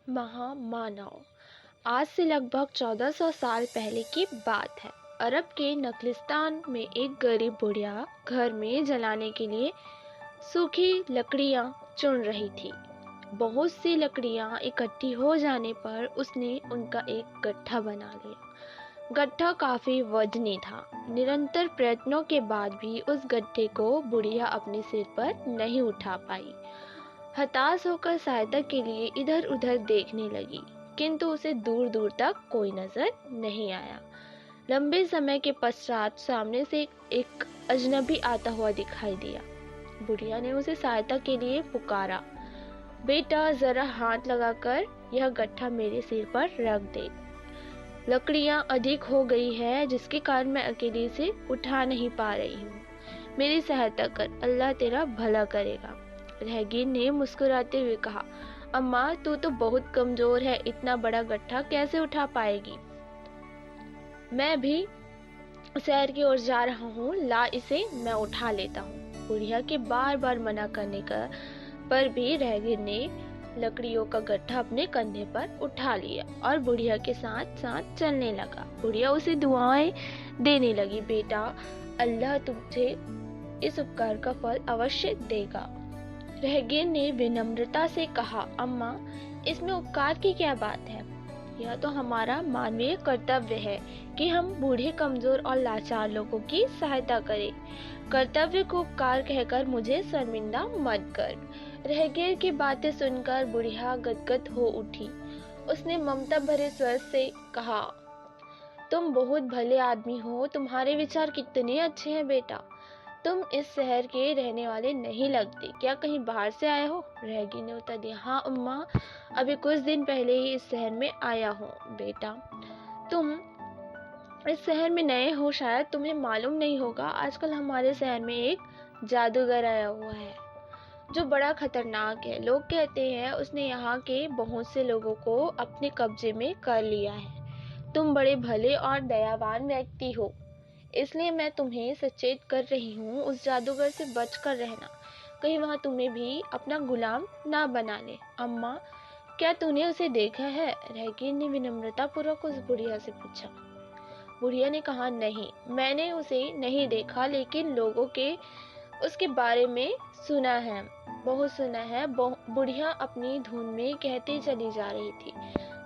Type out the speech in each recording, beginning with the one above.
महामानव। आज से लगभग 1400 साल पहले की बात है। अरब के नखलिस्तान में एक गरीब बुढ़िया घर में जलाने के लिए सूखी लकड़ियां चुन रही थी। बहुत सी लकड़ियां इकट्ठी हो जाने पर उसने उनका एक गट्ठा बना लिया। गट्ठा काफी वजनी था। निरंतर प्रयत्नों के बाद भी उस गट्ठे को बुढ़िया अपने सिर पर नहीं उठा पाई। हताश होकर सहायता के लिए इधर उधर देखने लगी, किंतु उसे दूर दूर तक कोई नजर नहीं आया। लंबे समय के पश्चात सामने से एक अजनबी आता हुआ दिखाई दिया। बुढ़िया ने उसे सहायता के लिए पुकारा, बेटा जरा हाथ लगाकर यह गट्ठा मेरे सिर पर रख दे। लकड़ियां अधिक हो गई है, जिसके कारण मैं अकेले से उठा नहीं पा रही हूँ। मेरी सहायता कर, अल्लाह तेरा भला करेगा। रहगीर ने मुस्कुराते हुए कहा, अम्मा तू तो बहुत कमजोर है, इतना बड़ा गट्ठा कैसे उठा पाएगी? मैं भी शहर की ओर जा रहा हूँ, ला इसे मैं उठा लेता हूँ। बुढ़िया के बार बार मना करने का पर भी रहगीर ने लकड़ियों का गट्ठा अपने कंधे पर उठा लिया और बुढ़िया के साथ साथ चलने लगा। बुढ़िया उसे दुआएं देने लगी, बेटा अल्लाह तुझे इस उपकार का फल अवश्य देगा। रहगीर ने विनम्रता से कहा, अम्मा इसमें उपकार की क्या बात है? यह तो हमारा मानवीय कर्तव्य है कि हम बूढ़े, कमजोर और लाचार लोगों की सहायता करें। कर्तव्य को उपकार कहकर मुझे शर्मिंदा मत कर। रहगीर की बातें सुनकर बुढ़िया गदगद हो उठी। उसने ममता भरे स्वर से कहा, तुम बहुत भले आदमी हो, तुम्हारे विचार कितने अच्छे हैं बेटा। तुम इस शहर के रहने वाले नहीं लगते, क्या कहीं बाहर से आए हो? रहगीर ने उत्तर दिया, हाँ अम्मा, अभी कुछ दिन पहले ही इस शहर में आया हूँ। बेटा तुम इस शहर में नए हो, शायद तुम्हें मालूम नहीं होगा, आजकल हमारे शहर में एक जादूगर आया हुआ है जो बड़ा खतरनाक है। लोग कहते हैं उसने यहाँ के बहुत से लोगों को अपने कब्जे में कर लिया है। तुम बड़े भले और दयावान व्यक्ति हो, इसलिए मैं तुम्हें सचेत कर रही हूँ, उस जादूगर से बच कर रहना, कहीं वह तुम्हें भी अपना गुलाम ना बना ले। अम्मा क्या तूने उसे देखा है? रहगीर ने विनम्रता पूर्वक उस बुढ़िया से पूछा। बुढ़िया ने कहा, नहीं, मैंने उसे नहीं देखा, लेकिन लोगों के उसके बारे में सुना है, बहुत सुना है। बुढ़िया अपनी धुन में कहती चली जा रही थी।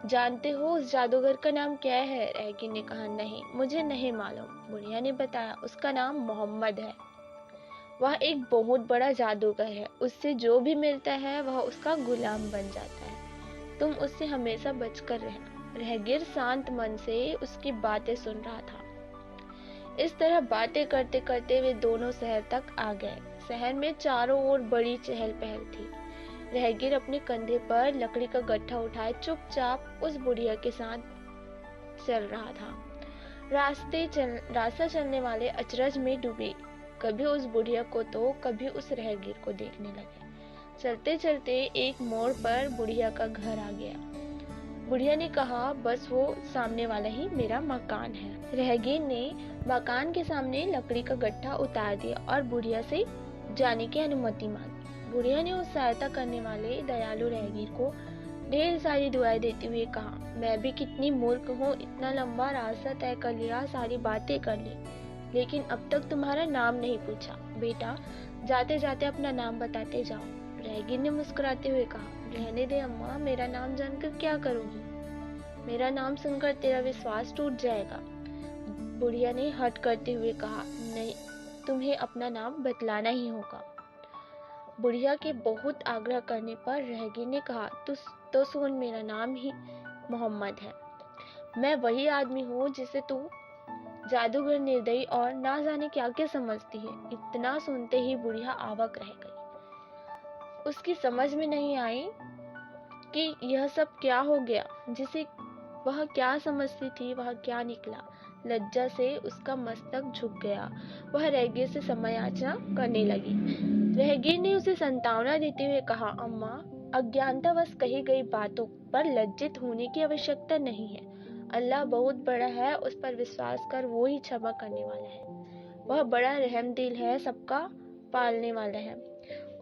जानते हो उस जादूगर का नाम क्या है? रहगीर ने कहा, नहीं, मुझे नहीं मालूम। बुढ़िया ने बताया, उसका नाम मोहम्मद है। वह एक बहुत बड़ा जादूगर है, उससे जो भी मिलता है वह उसका गुलाम बन जाता है। तुम उससे हमेशा बचकर रहना। रहगीर शांत मन से उसकी बातें सुन रहा था। इस तरह बातें करते करते वे दोनों शहर तक आ गए। शहर में चारों ओर बड़ी चहल पहल थी। रहगीर अपने कंधे पर लकड़ी का गट्ठा उठाए चुपचाप उस बुढ़िया के साथ चल रहा था। रास्ता चलने वाले अचरज में डूबे, कभी उस बुढ़िया को तो कभी उस रहगीर को देखने लगे। चलते चलते एक मोड़ पर बुढ़िया का घर आ गया। बुढ़िया ने कहा, बस वो सामने वाला ही मेरा मकान है। रहगीर ने मकान के सामने लकड़ी का गट्ठा उतार दिया और बुढ़िया से जाने की अनुमति मांगी। बुढ़िया ने उस सहायता करने वाले दयालु रहगीर को ढेर सारी दुआएं देते हुए कहा, मैं भी कितनी मूर्ख हूँ, इतना लंबा रास्ता तय कर लिया, सारी बातें कर ली, लेकिन अब तक तुम्हारा नाम नहीं पूछा। बेटा जाते जाते अपना नाम बताते जाओ। रहगीर ने मुस्कुराते हुए कहा, रहने दे अम्मा, मेरा नाम जानकर क्या करोगी? मेरा नाम सुनकर तेरा विश्वास टूट जाएगा। बुढ़िया ने हट करते हुए कहा, नहीं, तुम्हें अपना नाम बतलाना ही होगा। बुढ़िया के बहुत आग्रह करने पर रहगीर ने कहा, तो सुन, मेरा नाम ही मोहम्मद है। मैं वही आदमी हूँ जिसे तू जादूगर, निर्दयी और ना जाने क्या क्या समझती है। इतना सुनते ही बुढ़िया अवाक रह गई। उसकी समझ में नहीं आई कि यह सब क्या हो गया। जिसे वह क्या समझती थी वह क्या निकला। लज्जा से उसका मस्तक झुक गया। वह रहगीर से क्षमा याचना करने लगी। रहगीर ने उसे सांत्वना देते हुए कहा, अम्मा, अज्ञानतावश कही गई बातों पर लज्जित होने की आवश्यकता नहीं है। अल्लाह बहुत बड़ा है, उस पर विश्वास कर, वो ही क्षमा करने वाला है। वह बड़ा रहमदिल है, सबका पालने वाला है,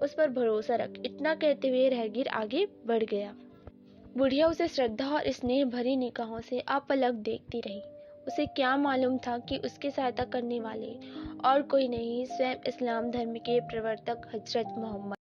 उस पर भरोसा रख। इतना कहते हुए रहगीर आगे बढ़ गया। बुढ़िया उसे श्रद्धा और स्नेह भरी निगाहों से अपलक देखती रही। उसे क्या मालूम था कि उसकी सहायता करने वाले और कोई नहीं, स्वयं इस्लाम धर्म के प्रवर्तक हजरत मोहम्मद